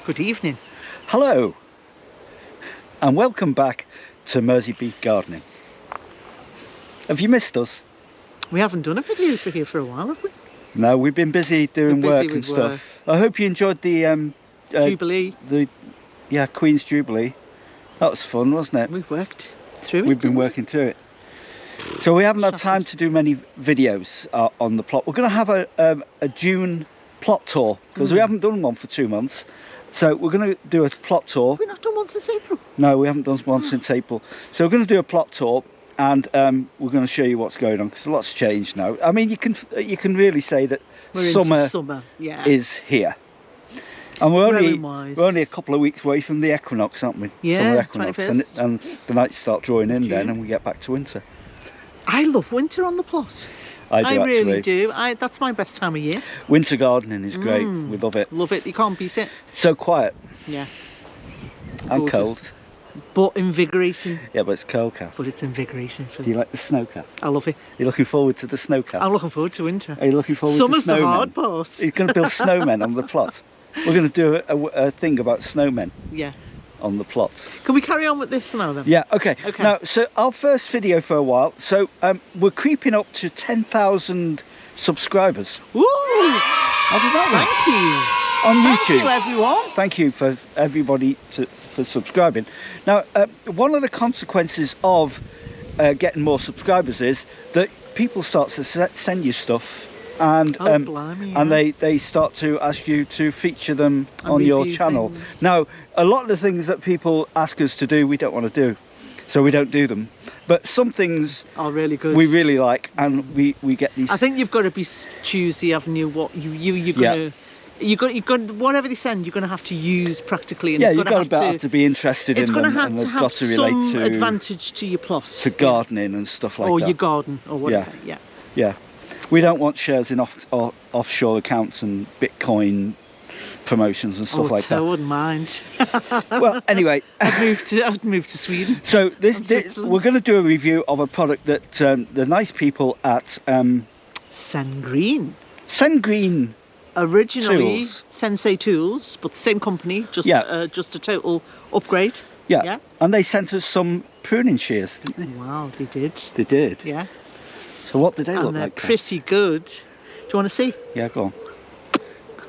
Good evening. Hello, and welcome back to Merseybeat Gardening. Have you missed us? We haven't done a video for here for a while, have we? No, we've been busy doing work and stuff. I hope you enjoyed the Jubilee. Queen's Jubilee. That was fun, wasn't it? We've worked through it. We've been working through it. So we haven't had time to do many videos on the plot. We're going to have a June plot tour because we haven't done one for 2 months. So we're going to do a plot tour. We've not done one since April. No, we haven't done one since April. So we're going to do a plot tour, and we're going to show you what's going on because a lot's changed now. I mean, you can really say that summer is here. And we're only a couple of weeks away from the equinox, aren't we? Yeah, summer equinox, 21st. and the nights start drawing in June. then, and we get back to winter. I love winter on the plot. I really do. That's my best time of year. Winter gardening is great. We love it. Love it. You can't beat it. So quiet. Yeah. And Gorgeous. cold. But invigorating. Yeah, but it's cold, Kath. But it's invigorating. Do you like the snow, Kath? I love it. You're looking forward to the snow, Kath? I'm looking forward to winter. Are you looking forward Summer's to snowmen? the hard part. You're going to build snowmen on the plot. We're going to do a thing about snowmen. Yeah. On the plot. Can we carry on with this now then? Yeah, okay. Now, so our first video for a while, so we're creeping up to 10,000 subscribers. Woo! How did that Thank you. On YouTube. Thank you, everyone. Thank you for everybody for subscribing. Now, one of the consequences of getting more subscribers is that people start to send you stuff, and and they start to ask you to feature them on your channel. Now, a lot of the things that people ask us to do, we don't want to do, so we don't do them. But some things are really good. We really like, and we get these. I think you've got to be choosy, haven't you? What you're gonna. You got whatever they send. You're going to have to use practically. And yeah, you've got to have to be interested in them. It's going to have to have some to advantage to your plot, to gardening and stuff like that, or your garden, or whatever. Yeah. We don't want shares in offshore accounts and Bitcoin promotions and stuff like that. I wouldn't mind. Well, anyway, I'd move to Sweden. So we're going to do a review of a product that the nice people at Sengreen originally Tools. Sensei Tools, but the same company, just a total upgrade. Yeah. And they sent us some pruning shears, didn't they? Wow, they did. They did. Yeah. So what did they look like? And they're pretty good. Do you want to see? Yeah, go on.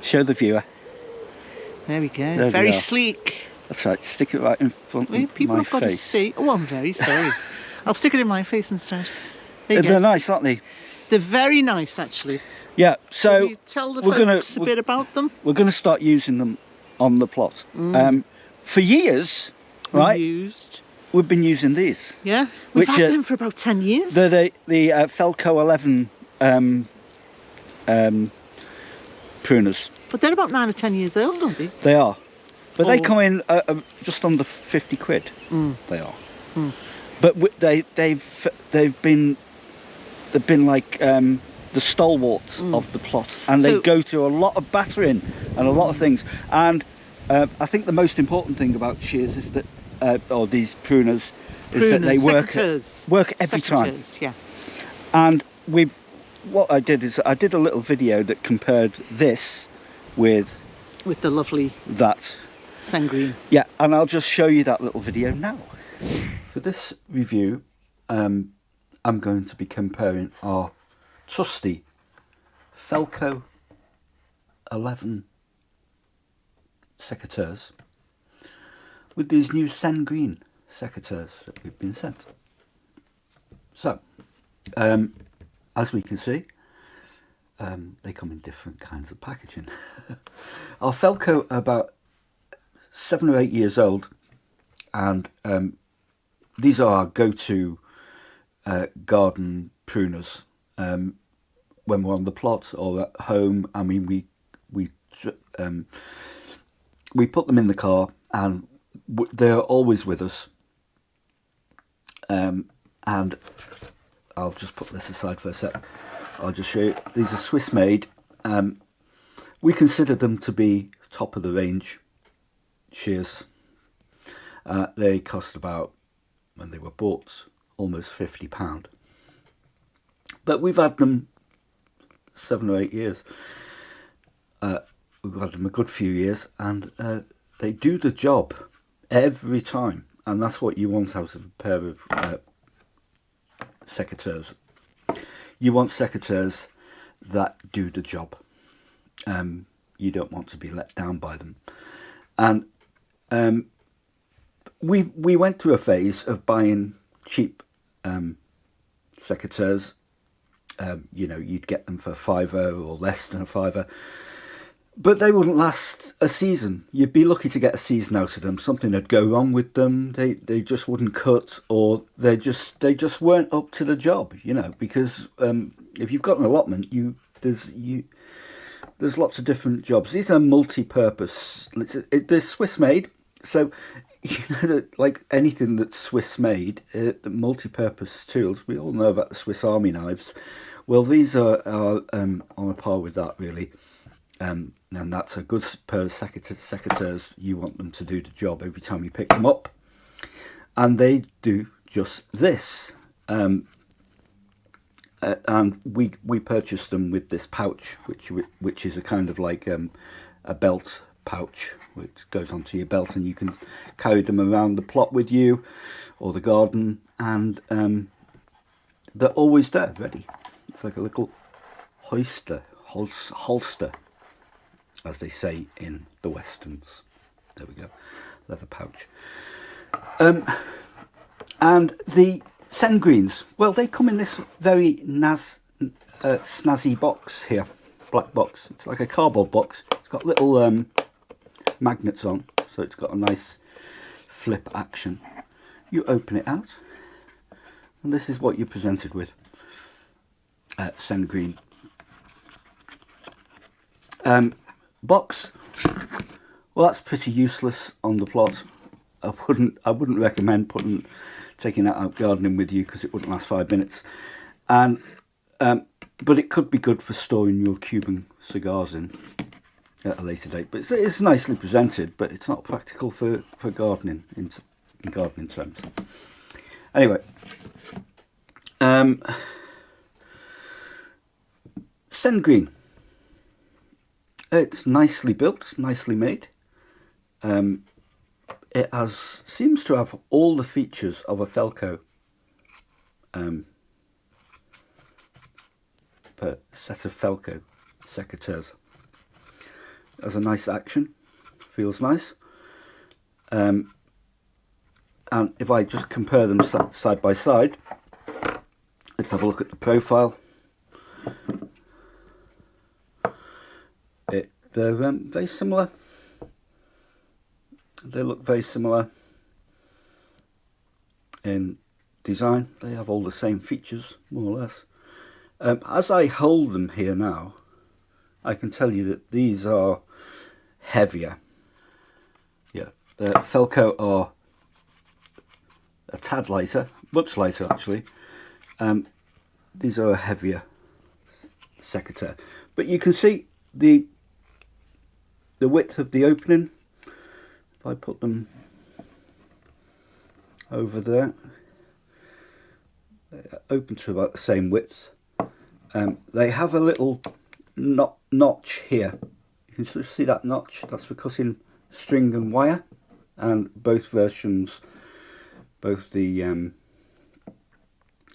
Show the viewer. There we go. Very sleek. That's right. Stick it right in front of my face. People have got to see. Oh, I'm very sorry. I'll stick it in my face instead. They're nice, aren't they? They're very nice, actually. Yeah. So can you tell the folks a bit about them. We're going to start using them on the plot. For years, right? We've been using these. Yeah, we've had them for about 10 years. They're the Felco 11 pruners. But they're about 9 or 10 years old, aren't they? They are. But they come in just under 50 quid. They are. But they've been like the stalwarts of the plot, and they go to a lot of battering and a lot of things. And I think the most important thing about shears is that or these pruners is that they work every time. Yeah. And what I did is I did a little video that compared this with the lovely Sengreen. Yeah, and I'll just show you that little video now. For this review, I'm going to be comparing our trusty Felco 11 secateurs with these new Sengreen secateurs that we've been sent. So, as we can see, they come in different kinds of packaging. Our Felco are about 7 or 8 years old, and these are our go-to garden pruners when we're on the plot or at home. I mean, we put them in the car, and they're always with us. And I'll just put this aside for a sec. I'll just show you. These are Swiss made. We consider them to be top of the range shears. They cost about, when they were bought, almost £50. But we've had them 7 or 8 years. We've had them a good few years, and they do the job every time, and that's what you want out of a pair of secateurs. You want secateurs that do the job. You don't want to be let down by them. And we went through a phase of buying cheap secateurs. You know, you'd get them for £5 or less than £5, but they wouldn't last a season. You'd be lucky to get a season out of them. Something would go wrong with them. They just wouldn't cut, or they just weren't up to the job. You know, because if you've got an allotment, there's lots of different jobs. These are multi-purpose. They're Swiss made, so you know that, like anything that's Swiss made, the multi-purpose tools. We all know about the Swiss Army knives. Well, these are on a par with that, really. And that's a good pair of secateurs. You want them to do the job every time you pick them up, and they do just this. And we purchased them with this pouch, which is a kind of like a belt pouch, which goes onto your belt, and you can carry them around the plot with you or the garden, and they're always there, ready. It's like a little holster, as they say in the westerns. There we go, leather pouch. And the Sengreens, well, they come in this very snazzy box here, black box. It's like a cardboard box. It's got little magnets on, so it's got a nice flip action. You open it out, and this is what you're presented with. Sengreen box. Well, that's pretty useless on the plot. I wouldn't recommend taking that out gardening with you, because it wouldn't last 5 minutes. And but it could be good for storing your Cuban cigars in at a later date. But it's nicely presented, but it's not practical for gardening in gardening terms. Anyway, Sengreen. It's nicely built, nicely made. It seems to have all the features of a Felco set of Felco secateurs. Has a nice action, feels nice. And if I just compare them side by side, let's have a look at the profile. They're very similar. They look very similar in design. They have all the same features, more or less. As I hold them here now, I can tell you that these are heavier. Yeah, the Felco are a tad lighter, much lighter actually. These are a heavier secateur, but you can see the width of the opening. If I put them over there, they open to about the same width. They have a little notch here. You can sort of see that notch. That's for cutting string and wire, and both versions, both the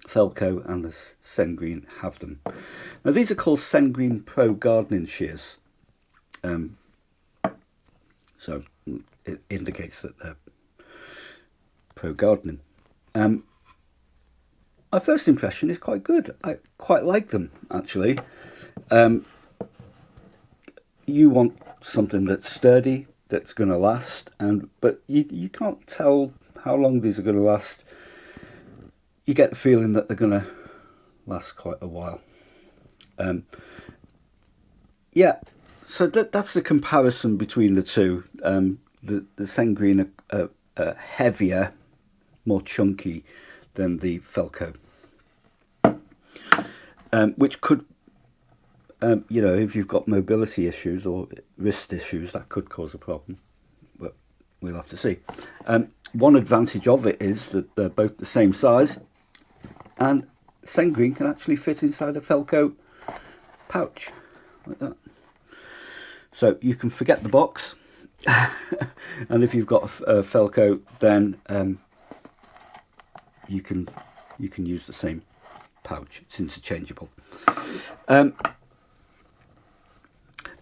Felco and the Sengreen have them. Now these are called Sengreen Pro gardening shears. So it indicates that they're pro gardening. My first impression is quite good. I quite like them, actually. You want something that's sturdy, that's going to last, but you can't tell how long these are going to last. You get the feeling that they're going to last quite a while. Yeah, so that's the comparison between the two. The Sengreen are heavier, more chunky than the Felco, which could, you know, if you've got mobility issues or wrist issues, that could cause a problem, but we'll have to see. One advantage of it is that they're both the same size, and Sengreen can actually fit inside a Felco pouch like that. So you can forget the box. and if you've got a Felco, then you can use the same pouch. It's interchangeable. The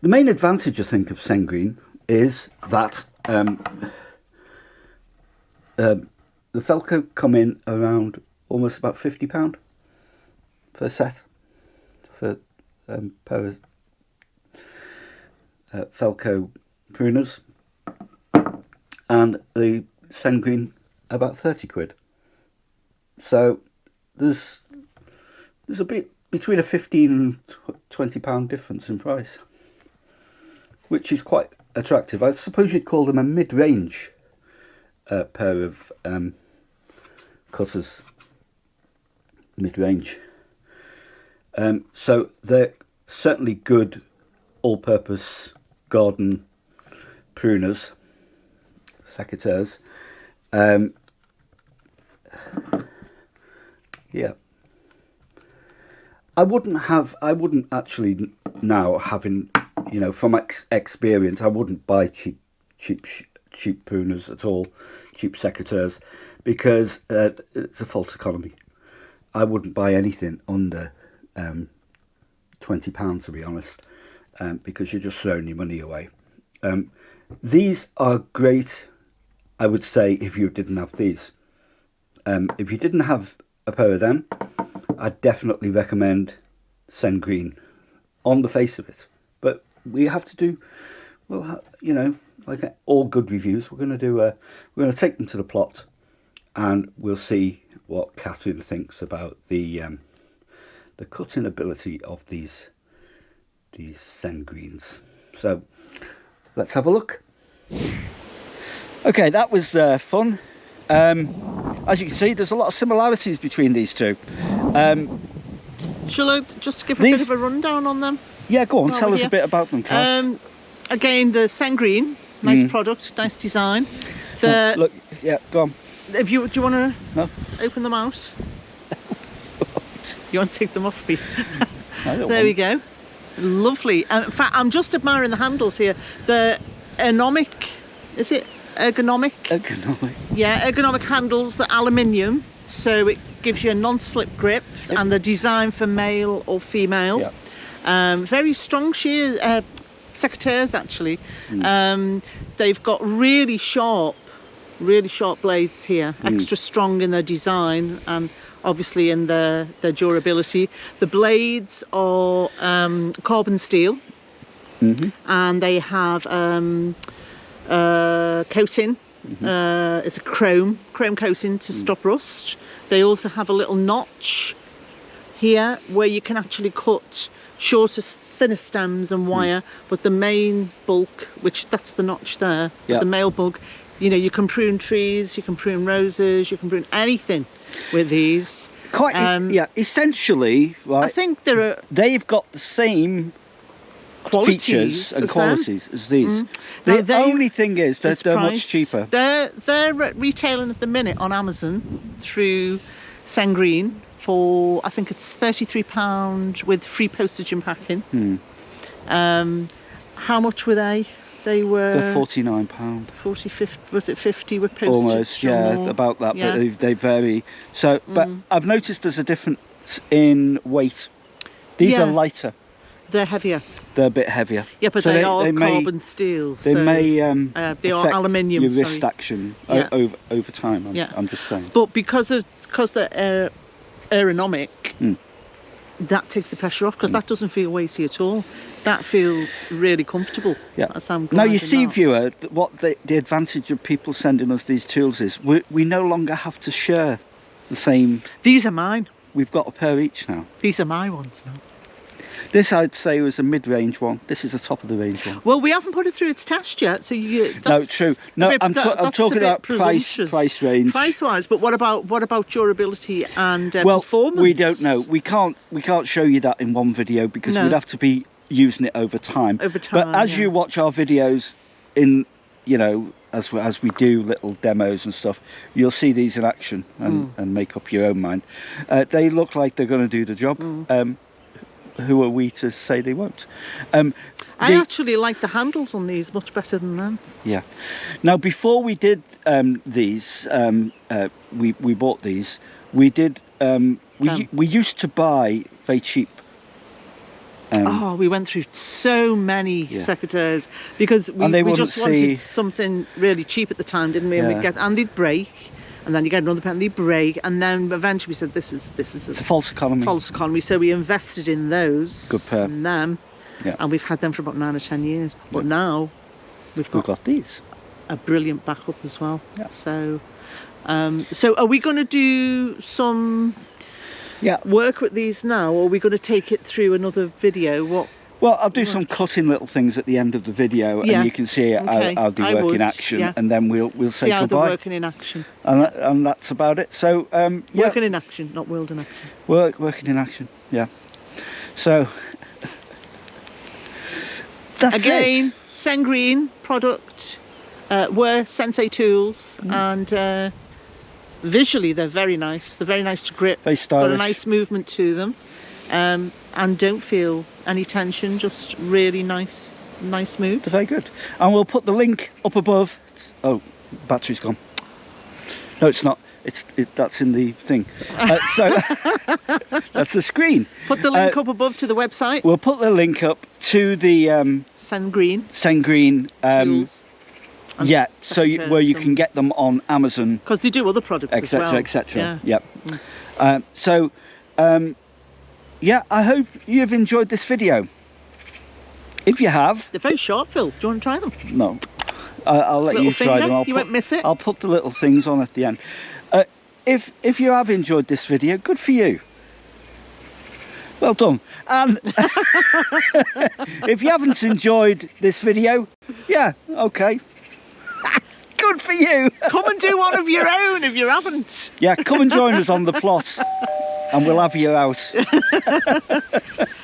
main advantage, I think, of Sengreen is that the Felco come in around almost about £50 for a set for pair of Felco pruners, and the Sengreen about 30 quid. So there's a bit between a £15 and £20 difference in price, which is quite attractive. I suppose you'd call them a mid-range pair of cutters. Mid-range. So they're certainly good all-purpose garden pruners, secateurs. Yeah. I wouldn't actually now, having, you know, from experience, I wouldn't buy cheap pruners at all, cheap secateurs, because it's a false economy. I wouldn't buy anything under £20, to be honest, because you're just throwing your money away. These are great, I would say, if you didn't have these. If you didn't have a pair of them, I'd definitely recommend Sengreen on the face of it. But we have to do, well, you know, like all good reviews, we're going to take them to the plot, and we'll see what Catherine thinks about the cutting ability of these Sengreens. So let's have a look. Okay, that was fun. As you can see, there's a lot of similarities between these two. Shall I just give a bit of a rundown on them? Yeah, go on, tell us a bit about them, Kath. Again, the Sengreen, nice product, nice design. Look, yeah, go on. Do you want to open them out? You want to take them off me? There we go. Lovely. In fact, I'm just admiring the handles here. The ergonomic, is it ergonomic? Ergonomic. Yeah, ergonomic handles, the aluminium, so it gives you a non-slip grip, and the design for male or female. Yep. Very strong shears, secateurs actually. They've got really sharp blades here, extra strong in their design and obviously in their durability. The blades are carbon steel, and they have coating. It's a chrome coating to stop rust. They also have a little notch here where you can actually cut shorter, thinner stems and wire, but the main bulk, that's the notch there, the male bulk, you know, you can prune trees, you can prune roses, you can prune anything with these. Essentially, right, I think they've got the same features and qualities as these. The only thing is that they're much cheaper. They're retailing at the minute on Amazon through Sengreen for, I think it's £33 with free postage and packing. How much were they? They were £49. 40, 50, was it 50 with postage? Almost, yeah, about that, but they vary. So, but I've noticed there's a difference in weight. These are lighter. They're heavier. They're a bit heavier. Yeah, but so they are carbon steel. They may they are aluminium. Your wrist action over time. I'm just saying. But because they're aeronomic, that takes the pressure off, because that doesn't feel weighty at all. That feels really comfortable. Yeah. Now you see, viewer, what the advantage of people sending us these tools is we no longer have to share the same. These are mine. We've got a pair each now. These are my ones now. This, I'd say, was a mid-range one. This is the top of the range one. Well, we haven't put it through its test yet, so no, true. No, I'm talking about price range. Price-wise, but what about durability and performance? We don't know. We can't show you that in one video, because we'd have to be using it over time. But as you watch our videos, in as we do little demos and stuff, you'll see these in action and make up your own mind. They look like they're going to do the job. who are we to say they won't? I actually like the handles on these much better than them. Yeah. Now, before we did these, we bought these. We did. We used to buy very cheap. We went through so many secateurs because we just wanted something really cheap at the time, didn't we? And they'd break, and then you get another pair and they break, and then eventually we said this is it's a false economy. False economy. So we invested in those. Good pair. And them. Yeah. And we've had them for about 9 or 10 years. But now we've got these. A brilliant backup as well. Yeah. So are we going to do some work with these now, or are we going to take it through another video? Well, I'll do some cutting little things at the end of the video, and you can see I'll do work in action, and then we'll say how goodbye. They're working in action. And that's about it. So working in action, not world in action. Working in action. Yeah. So that's again, Sengreen product. Were Sensei Tools, and visually they're very nice. They're very nice to grip. Very stylish. Got a nice movement to them, and don't feel any tension. Just really nice move. They're very good. And we'll put the link up above. Oh, battery's gone. No, it's not. That's in the thing. So that's the screen. Put the link up above to the website. We'll put the link up to the Sengreen Tools. So where you can get them on Amazon, because they do other products as well, etc. Yep. I hope you've enjoyed this video. If you have, they're very short, Phil. Do you want to try them? No, I'll let you try them. You won't miss it. I'll put the little things on at the end. If you have enjoyed this video, good for you. Well done. And if you haven't enjoyed this video, okay. Good for you. Come and do one of your own if you haven't. Yeah, come and join us on the plot and we'll have you out.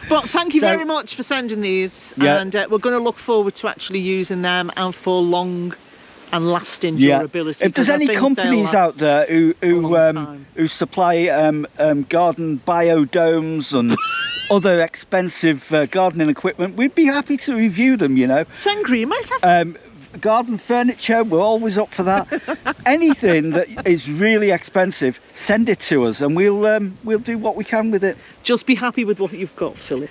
But thank you very much for sending these, and we're going to look forward to actually using them and for long and lasting durability. If there's any companies out there who supply garden biodomes and other expensive gardening equipment, we'd be happy to review them, you know. Sengreen might have garden furniture, we're always up for that. Anything that is really expensive, send it to us and we'll do what we can with it. Just be happy with what you've got, Philip.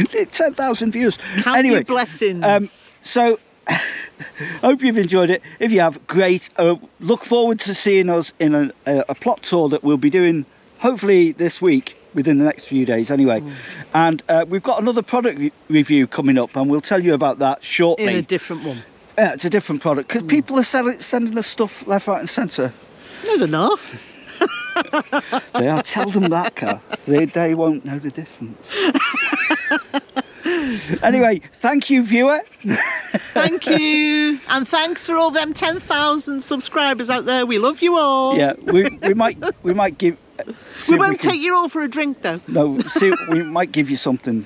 10,000 views. Count your blessings. So hope you've enjoyed it. If you have, great. Look forward to seeing us in a plot tour that we'll be doing hopefully this week, within the next few days anyway. And we've got another product review coming up, and we'll tell you about that shortly. In a different one. Yeah, it's a different product, because people are sending us stuff left, right and centre. No, they're not. They are. Tell them that, Kath. They won't know the difference. Anyway, thank you, viewer. Thank you. And thanks for all them 10,000 subscribers out there. We love you all. Yeah, we might give... We won't take you all for a drink, though. No, we might give you something...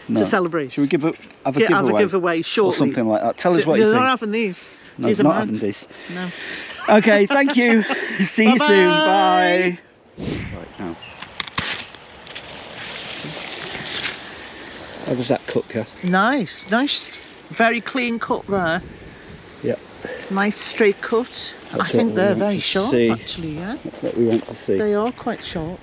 to celebrate. Should we have a giveaway shortly? Or something like that. Tell us what you think. You're not having these. No, not having these. No. Okay, thank you. See you soon. Bye. Right, now. How does that cut, Kath? Nice. Very clean cut there. Yep. Nice straight cut. I think they're very sharp, actually, yeah. That's what we want to see. They are quite sharp.